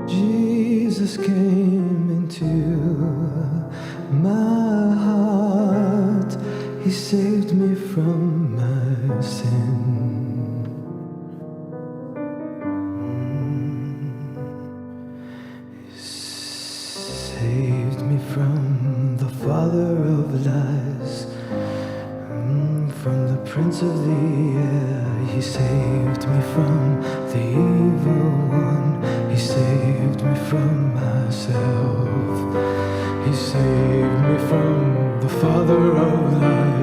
Jesus came into my heart. He saved me from my sin. He saved me from the father of lies, from the prince of the air. He saved me from the evil one. He saved me from myself. He saved me from the father of lies.